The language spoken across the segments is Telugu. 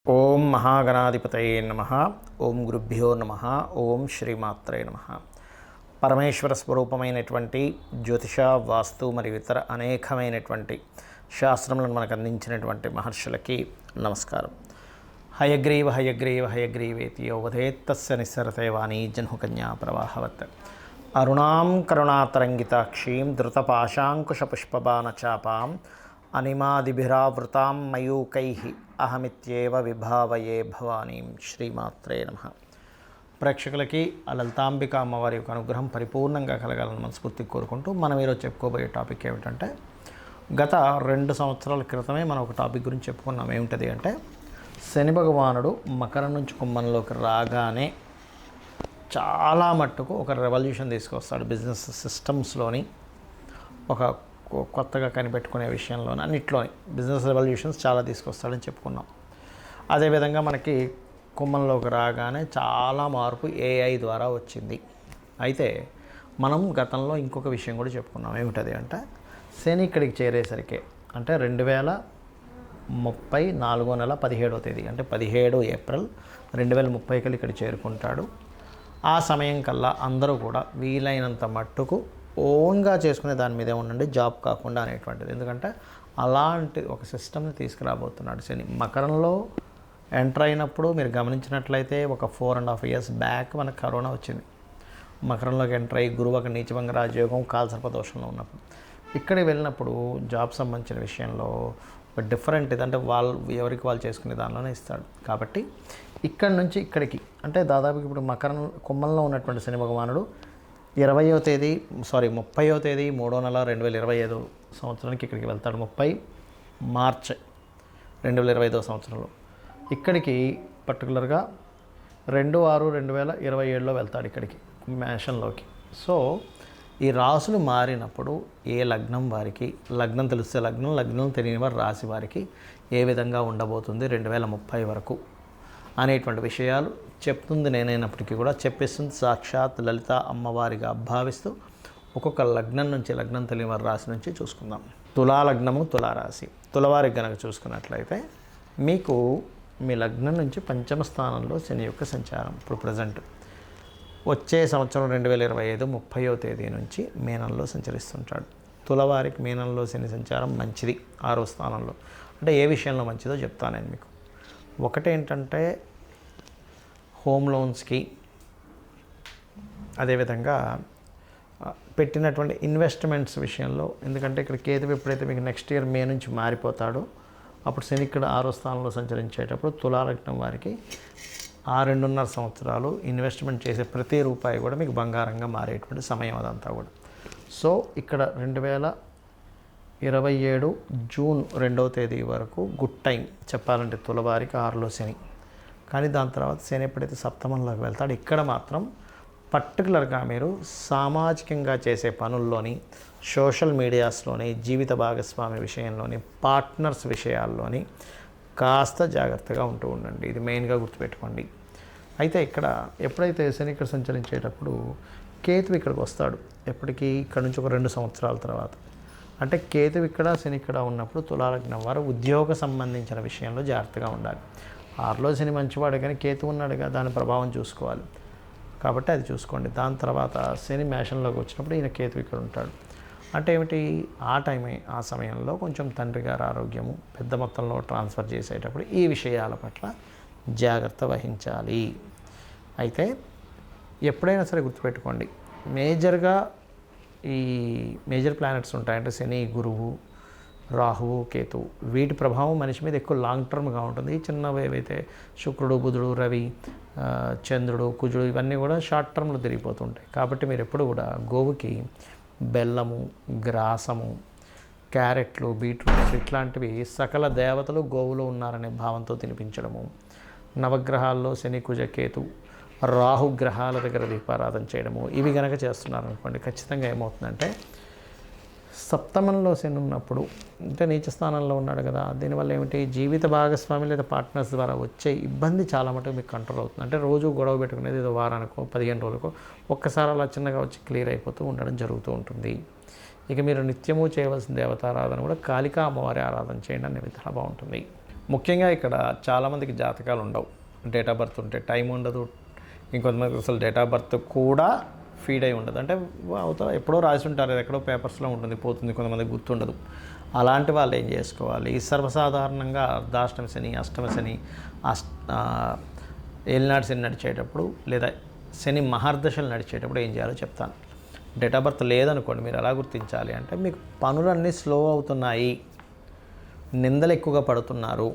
ఓం మహాగణాధిపతయే నమః. ఓం గురుభ్యో నమః. ఓం శ్రీమాత్రే నమః. పరమేశ్వర స్వరూపమైనటువంటి జ్యోతిష, వాస్తు మరియు ఇతర అనేకమైనటువంటి శాస్త్రములను మనకు అందించినటువంటి మహర్షులకి నమస్కారం. హయగ్రీవ హయగ్రీవ హయగ్రీవేతి యోవధేత్తస్య నిస్సరతే వాణీ జన్హుకన్యా ప్రవాహవత్. అరుణాం కరుణాతరంగితాక్షీం ధృతపాశాంకుశపుష్పబాణచాపాం అనిమాదిభిరావృతాం మయూకైః అహమిత్యేవ విభావయే భవానీం. శ్రీమాత్రే నమః. ప్రేక్షకులకి ఆ లలితాంబిక అమ్మవారి యొక్క అనుగ్రహం పరిపూర్ణంగా కలగాలని మనస్ఫూర్తిగా కోరుకుంటూ మనం ఈరోజు చెప్పుకోబోయే టాపిక్ ఏమిటంటే, గత 2 సంవత్సరాల క్రితమే మనం ఒక టాపిక్ గురించి చెప్పుకున్నాం. ఏమిటది అంటే, శని భగవానుడు మకరం నుంచి కుంభంలోకి రాగానే చాలా మట్టుకు ఒక రెవల్యూషన్ తీసుకొస్తాడు. బిజినెస్ సిస్టమ్స్లోని ఒక కొత్తగా కనిపెట్టుకునే విషయంలోని అన్నిట్లోని బిజినెస్ రెవల్యూషన్స్ చాలా తీసుకొస్తాడని చెప్పుకున్నాం. అదేవిధంగా మనకి కుంభంలోకి రాగానే చాలా మార్పు ఏఐ ద్వారా వచ్చింది. అయితే మనం గతంలో ఇంకొక విషయం కూడా చెప్పుకున్నాం. ఏమిటది అంటే, శని ఇక్కడికి చేరేసరికి అంటే 2030 4వ నెల 17వ తేదీ అంటే 17 ఏప్రిల్ 2030 కల్లా ఇక్కడ చేరుకుంటాడు. ఆ సమయం కల్లా అందరూ కూడా వీలైనంత మట్టుకు ఓన్గా చేసుకునే దాని మీదే ఉండండి, జాబ్ కాకుండా అనేటువంటిది. ఎందుకంటే అలాంటి ఒక సిస్టమ్ని తీసుకురాబోతున్నాడు శని. మకరంలో ఎంటర్ అయినప్పుడు మీరు గమనించినట్లయితే ఒక 4.5 years బ్యాక్ మనకు కరోనా వచ్చింది. మకరంలోకి ఎంటర్ అయ్యి గురువు ఒక నీచభంగ రాజయోగం కాలసర్పదోషంలో ఉన్నప్పుడు ఇక్కడికి వెళ్ళినప్పుడు జాబ్ సంబంధించిన విషయంలో ఒక డిఫరెంట్ ఇదంటే వాళ్ళు ఎవరికి వాళ్ళు చేసుకునే దానిలోనే ఇస్తాడు. కాబట్టి ఇక్కడి నుంచి ఇక్కడికి అంటే దాదాపుకి ఇప్పుడు కుంభంలో ఉన్నటువంటి శని భగవానుడు 30వ తేదీ 30వ తేదీ 3వ నెల 2025 సంవత్సరానికి ఇక్కడికి వెళ్తాడు. 30 మార్చ్ 2025 సంవత్సరంలో ఇక్కడికి పర్టికులర్గా 2/6/2027లో వెళ్తాడు ఇక్కడికి మేషంలోకి. సో ఈ రాసులు మారినప్పుడు ఏ లగ్నం వారికి, లగ్నం తెలిస్తే లగ్నం తెలియని వారి రాశి వారికి ఏ విధంగా ఉండబోతుంది 2030 వరకు అనేటువంటి విషయాలు చెప్తుంది నేనైనప్పటికీ కూడా చెప్పేస్తుంది సాక్షాత్ లలిత అమ్మవారిగా భావిస్తూ ఒక్కొక్క లగ్నం నుంచి, లగ్నం తెలియని వారి రాశి నుంచి చూసుకుందాం. తులా లగ్నము, తులారాశి. తులవారికి కనుక చూసుకున్నట్లయితే మీకు మీ లగ్నం నుంచి 5వ స్థానంలో శని యొక్క సంచారం ఇప్పుడు ప్రజెంట్ వచ్చే సంవత్సరం 2025 30వ తేదీ నుంచి మీనంలో సంచరిస్తుంటాడు. తులవారికి మీనంలో శని సంచారం మంచిది. 6వ స్థానంలో అంటే ఏ విషయంలో మంచిదో చెప్తాను నేను మీకు. ఒకటేంటంటే హోమ్ లోన్స్కి, అదేవిధంగా పెట్టినటువంటి ఇన్వెస్ట్మెంట్స్ విషయంలో. ఎందుకంటే ఇక్కడ కేతు ఎప్పుడైతే మీకు నెక్స్ట్ ఇయర్ మే నుంచి మారిపోతాడో అప్పుడు శని ఇక్కడ 6వ స్థానంలో సంచరించేటప్పుడు తులాలగ్నం వారికి ఆ 2.5 సంవత్సరాలు ఇన్వెస్ట్మెంట్ చేసే ప్రతి రూపాయి కూడా మీకు బంగారంగా మారేటువంటి సమయం అదంతా కూడా. సో ఇక్కడ 2027 జూన్ 2వ తేదీ వరకు గుడ్ టైం చెప్పాలంటే తులవారికి 6లో శని. కానీ దాని తర్వాత శని ఎప్పుడైతే సప్తమంలోకి వెళ్తాడో ఇక్కడ మాత్రం పర్టికులర్గా మీరు సామాజికంగా చేసే పనుల్లోని, సోషల్ మీడియాస్లోని, జీవిత భాగస్వామి విషయంలోని, పార్ట్నర్స్ విషయాల్లోని కాస్త జాగ్రత్తగా ఉంటూ ఉండండి. ఇది మెయిన్గా గుర్తుపెట్టుకోండి. అయితే ఇక్కడ ఎప్పుడైతే శని ఇక్కడ సంచరించేటప్పుడు కేతు ఇక్కడికి వస్తాడు. ఎప్పటికీ ఇక్కడ నుంచి ఒక 2 సంవత్సరాల తర్వాత. అంటే కేతు ఇక్కడ శని ఇక్కడ ఉన్నప్పుడు తులాలగ్నం వారు ఉద్యోగ సంబంధించిన విషయంలో జాగ్రత్తగా ఉండాలి. 6లో శని మంచివాడు కానీ కేతు ఉన్నాడుగా, దాని ప్రభావం చూసుకోవాలి. కాబట్టి అది చూసుకోండి. దాని తర్వాత శని మేషంలోకి వచ్చినప్పుడు ఈయన కేతు ఇక్కడ ఉంటాడు. అంటే ఏమిటి, ఆ సమయంలో కొంచెం తండ్రి గారి ఆరోగ్యము పెద్ద మొత్తంలో ట్రాన్స్ఫర్ చేసేటప్పుడు ఈ విషయాల పట్ల జాగ్రత్త వహించాలి. అయితే ఎప్పుడైనా సరే గుర్తుపెట్టుకోండి, మేజర్గా ఈ మేజర్ ప్లానెట్స్ ఉంటాయంటే శని, గురువు, రాహువు, కేతువు, వీటి ప్రభావం మనిషి మీద ఎక్కువ లాంగ్ టర్మ్గా ఉంటుంది. చిన్నవి ఏవైతే శుక్రుడు, బుధుడు, రవి, చంద్రుడు, కుజుడు ఇవన్నీ కూడా షార్ట్ టర్మ్లో తిరిగిపోతుంటాయి. కాబట్టి మీరు ఎప్పుడు కూడా గోవుకి బెల్లము, గ్రాసము, క్యారెట్లు, బీట్రూట్స్ ఇట్లాంటివి సకల దేవతలు గోవులో ఉన్నారనే భావంతో తినిపించడము, నవగ్రహాల్లో శని, కుజ, కేతు, రాహు గ్రహాల దగ్గర దీపారాధన చేయడము, ఇవి కనుక చేస్తున్నారనుకోండి ఖచ్చితంగా ఏమవుతుందంటే, సప్తమంలో శని ఉన్నప్పుడు అంటే నీచ స్థానంలో ఉన్నాడు కదా, దీనివల్ల ఏమిటి, జీవిత భాగస్వామి లేదా పార్ట్నర్స్ ద్వారా వచ్చే ఇబ్బంది చాలా మటుకు మీకు కంట్రోల్ అవుతుంది. అంటే రోజు గొడవ పెట్టుకునేది ఏదో వారానికో 15 రోజులకో ఒక్కసారి అలా చిన్నగా వచ్చి క్లియర్ అయిపోతూ ఉండడం జరుగుతూ ఉంటుంది. ఇక మీరు నిత్యము చేయవలసిన దేవతారాధన కూడా కాళికా అమ్మవారి ఆరాధన చేయండి, అనే విధానం బాగుంటుంది. ముఖ్యంగా ఇక్కడ చాలామందికి జాతకాలు ఉండవు, డేట్ ఆఫ్ బర్త్ ఉంటే టైం ఉండదు, ఇంకొంతమందికి అసలు డేట్ ఆఫ్ బర్త్ కూడా ఫీడ్ అయి ఉండదు. అంటే అవతల ఎప్పుడో రాసి ఉంటారు, ఎక్కడో పేపర్స్లో ఉంటుంది, పోతుంది, కొంతమంది గుర్తుండదు. అలాంటి వాళ్ళు ఏం చేసుకోవాలి? సర్వసాధారణంగా అర్ధాష్టమ శని, అష్టమ శని, ఏలినాటి శని నడిచేటప్పుడు లేదా శని మహర్దశలు నడిచేటప్పుడు ఏం చేయాలో చెప్తాను. డేట్ ఆఫ్ బర్త్ లేదనుకోండి, మీరు ఎలా గుర్తించాలి అంటే మీకు పనులన్నీ స్లో అవుతున్నాయి, నిందలు ఎక్కువగా పడుతున్నారు,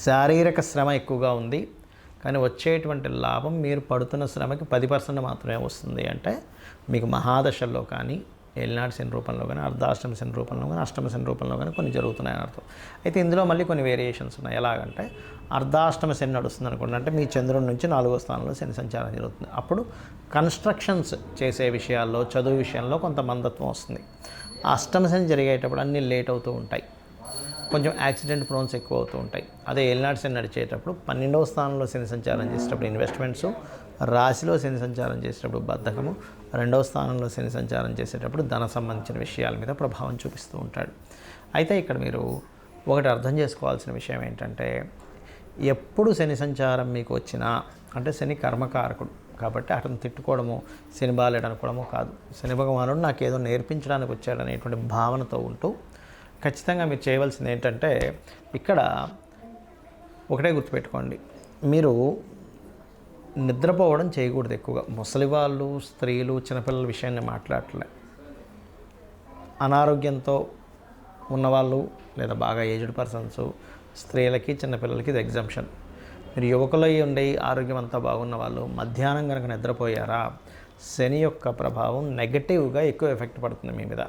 శారీరక శ్రమ ఎక్కువగా ఉంది, కానీ వచ్చేటువంటి లాభం మీరు పడుతున్న శ్రమకి 10% మాత్రమే వస్తుంది అంటే మీకు మహాదశల్లో కానీ ఏలినాటి శని రూపంలో కానీ అర్ధాష్టమ శని రూపంలో కానీ అష్టమ శని రూపంలో కానీ కొన్ని జరుగుతున్నాయని అర్థం. అయితే ఇందులో మళ్ళీ కొన్ని వేరియేషన్స్ ఉన్నాయి. ఎలాగంటే అర్ధాష్టమ శని నడుస్తుంది అనుకోండి, అంటే మీ చంద్రుడి నుంచి 4వ స్థానంలో శని సంచారం జరుగుతుంది. అప్పుడు కన్స్ట్రక్షన్స్ చేసే విషయాల్లో, చదువు విషయంలో కొంత మందత్వం వస్తుంది. అష్టమ శని జరిగేటప్పుడు అన్నీ లేట్ అవుతూ ఉంటాయి, కొంచెం యాక్సిడెంట్ ప్రోన్స్ ఎక్కువ అవుతూ ఉంటాయి. అదే ఏలినాటి శని నడిచేటప్పుడు 12వ స్థానంలో శని సంచారం చేసేటప్పుడు ఇన్వెస్ట్మెంట్స్, రాశిలో శని సంచారం చేసేటప్పుడు బద్ధకము, 2వ స్థానంలో శని సంచారం చేసేటప్పుడు ధన సంబంధించిన విషయాల మీద ప్రభావం చూపిస్తూ ఉంటాడు. అయితే ఇక్కడ మీరు ఒకటి అర్థం చేసుకోవాల్సిన విషయం ఏంటంటే, ఎప్పుడు శని సంచారం మీకు వచ్చినా, అంటే శని కర్మకారకుడు కాబట్టి అతను తిట్టుకోవడము, శని బాలేడు అనుకోవడము కాదు. శని భగవానుడు నాకేదో నేర్పించడానికి వచ్చాడనేటువంటి భావనతో ఉంటూ ఖచ్చితంగా మీరు చేయవలసింది ఏంటంటే, ఇక్కడ ఒకటే గుర్తుపెట్టుకోండి, మీరు నిద్రపోవడం చేయకూడదు ఎక్కువగా. ముసలి వాళ్ళు, స్త్రీలు, చిన్నపిల్లల విషయాన్ని మాట్లాడలే. అనారోగ్యంతో ఉన్నవాళ్ళు లేదా బాగా ఏజ్డ్ పర్సన్స్, స్త్రీలకి, చిన్నపిల్లలకి ఇది ఎగ్జంప్షన్. మీరు యువకులై ఉండి ఆరోగ్యం అంతా బాగున్న వాళ్ళు మధ్యాహ్నం కనుక నిద్రపోయారా, శని యొక్క ప్రభావం నెగటివ్గా ఎక్కువ ఎఫెక్ట్ పడుతుంది మీ మీద.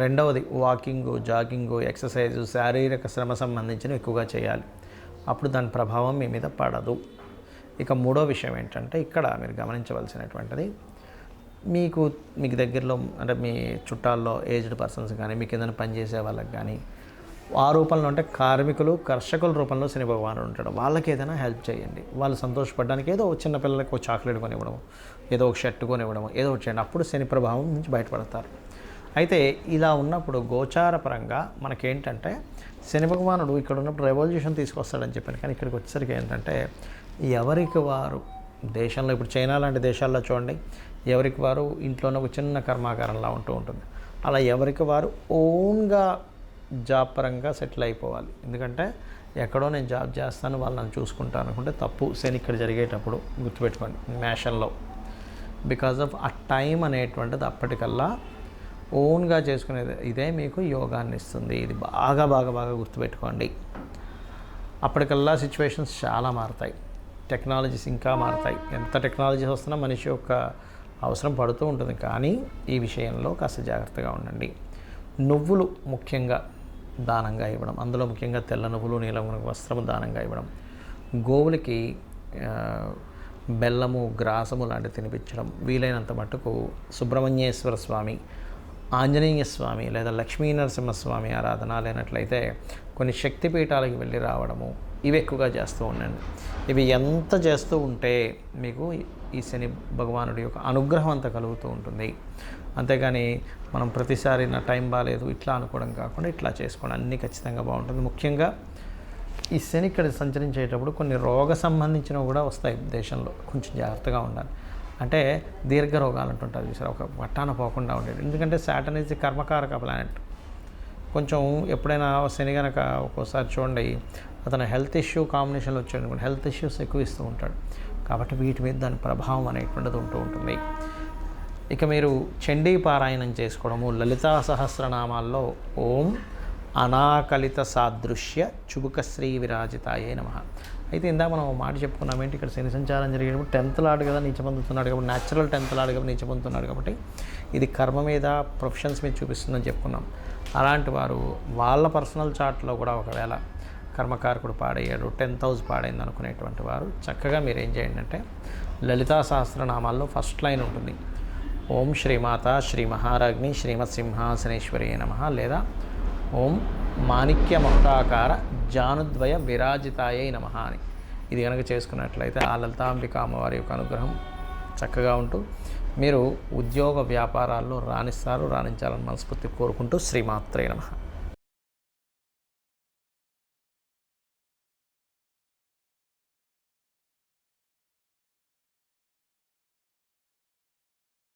రెండవది వాకింగు, జాగింగు, ఎక్సర్సైజు, శారీరక శ్రమ సంబంధించినవి ఎక్కువగా చేయాలి. అప్పుడు దాని ప్రభావం మీ మీద పడదు. ఇక మూడో విషయం ఏంటంటే, ఇక్కడ మీరు గమనించవలసినటువంటిది, మీకు దగ్గరలో అంటే మీ చుట్టాల్లో ఏజ్డ్ పర్సన్స్ కానీ, మీకు ఏదైనా పనిచేసే వాళ్ళకి కానీ, ఆ రూపంలో అంటే కార్మికులు, కర్షకుల రూపంలో శని భగవానుడు ఉంటాడు. వాళ్ళకి ఏదైనా హెల్ప్ చేయండి. వాళ్ళు సంతోషపడడానికి ఏదో చిన్నపిల్లలకి ఒక చాక్లెట్ కొనివ్వడం, ఏదో ఒక షర్ట్ కొనివ్వడం, ఏదో ఒకటి చేయండి. అప్పుడు శని ప్రభావం నుంచి బయటపడతారు. అయితే ఇలా ఉన్నప్పుడు గోచారపరంగా మనకేంటంటే, శని భగవానుడు ఇక్కడ ఉన్నప్పుడు రెవల్యూషన్ తీసుకొస్తాడని చెప్పాను, కానీ ఇక్కడికి వచ్చేసరికి ఏంటంటే ఎవరికి వారు దేశంలో, ఇప్పుడు చైనా లాంటి దేశాల్లో చూడండి, ఎవరికి వారు ఇంట్లోనే ఒక చిన్న కర్మాగారంలా ఉంటూ ఉంటుంది. అలా ఎవరికి వారు ఓన్గా జాబ్ పరంగా సెటిల్ అయిపోవాలి. ఎందుకంటే ఎక్కడో నేను జాబ్ చేస్తాను, వాళ్ళు నన్ను చూసుకుంటాను అనుకుంటే తప్పు. శని ఇక్కడ జరిగేటప్పుడు గుర్తుపెట్టుకోండి, మేషంలో బికాజ్ ఆఫ్ ఆ టైం అనేటువంటిది అప్పటికల్లా ఓన్గా చేసుకునేది ఇదే మీకు యోగాన్ని ఇస్తుంది. ఇది బాగా బాగా బాగా గుర్తుపెట్టుకోండి. అప్పటికల్లా సిచ్యువేషన్స్ చాలా మారుతాయి, టెక్నాలజీస్ ఇంకా మారుతాయి. ఎంత టెక్నాలజీస్ వస్తున్నా మనిషి యొక్క అవసరం పడుతూ ఉంటుంది. కానీ ఈ విషయంలో కాస్త జాగ్రత్తగా ఉండండి. నువ్వులు ముఖ్యంగా దానంగా ఇవ్వడం, అందులో ముఖ్యంగా తెల్ల నువ్వులు, నీలం వస్త్రము దానంగా ఇవ్వడం, గోవులకి బెల్లము, గ్రాసము లాంటివి తినిపించడం, వీలైనంత మట్టుకు సుబ్రహ్మణ్యేశ్వర స్వామి, ఆంజనేయ స్వామి లేదా లక్ష్మీ నరసింహస్వామి ఆరాధన లేనట్లయితే కొన్ని శక్తిపీఠాలకు వెళ్ళి రావడము, ఇవి ఎక్కువగా చేస్తూ ఉండండి. ఇవి ఎంత చేస్తూ ఉంటే మీకు ఈ శని భగవానుడి యొక్క అనుగ్రహం అంతా కలుగుతూ ఉంటుంది. అంతేగాని మనం ప్రతిసారి నా టైం బాగాలేదు ఇట్లా అనుకోవడం కాకుండా ఇట్లా చేసుకోవడం అన్నీ ఖచ్చితంగా బాగుంటుంది. ముఖ్యంగా ఈ శని ఇక్కడ సంచరించేటప్పుడు కొన్ని రోగ సంబంధించినవి కూడా వస్తాయి దేశంలో, కొంచెం జాగ్రత్తగా ఉండాలి. అంటే దీర్ఘ రోగాలు అంటుంటారు చూసారు, ఒక పట్టాన పోకుండా ఉండేది. ఎందుకంటే సాటర్న్ ఈజ్ కర్మకారక ప్లానెట్. కొంచెం ఎప్పుడైనా శని కనుక ఒక్కోసారి చూడండి, అతను హెల్త్ ఇష్యూ కాంబినేషన్లో వచ్చాడు, హెల్త్ ఇష్యూస్ ఎక్కువ ఇస్తూ ఉంటాడు. కాబట్టి వీటి మీద దాని ప్రభావం అనేటువంటిది ఉంటూ ఉంటుంది. ఇక మీరు చండీ పారాయణం చేసుకోవడము, లలితా సహస్రనామాల్లో ఓం అనాకలిత సాదృశ్య చుబుకశ్రీ విరాజితాయే నమః. అయితే ఇందాక మనం మాట చెప్పుకున్నాం ఏంటి, ఇక్కడ శని సంచారం జరిగేటప్పుడు 10th లార్డ్ కదా నీచ పొందుతున్నాడు కాబట్టి, న్యాచురల్ 10th లార్డ్ కాబట్టి నీచ పొందుతున్నాడు కాబట్టి ఇది కర్మ మీద, ప్రొఫెషన్స్ మీద చూపిస్తుందని చెప్పుకున్నాం. అలాంటి వారు వాళ్ళ పర్సనల్ చార్ట్లో కూడా ఒకవేళ కర్మకారకుడు పాడయ్యాడు, 10th హౌస్ పాడైంది అనుకునేటువంటి వారు చక్కగా మీరు ఏం చేయండి అంటే, లలితా సహస్రనామాల్లో ఫస్ట్ లైన్ ఉంటుంది, ఓం శ్రీమాత శ్రీ మహారాజ్ని శ్రీమత్ సింహాసనేశ్వరి నమః, లేదా ఓం మాణిక్య మకుటాకార జానుద్వయ విరాజితాయే నమః అని. ఇది కనుక చేసుకున్నట్లయితే ఆ లలితాంబిక అమ్మవారి యొక్క అనుగ్రహం చక్కగా ఉంటూ మీరు ఉద్యోగ వ్యాపారాల్లో రాణించాలని మనస్ఫూర్తి కోరుకుంటూ శ్రీమాత్రే నమః.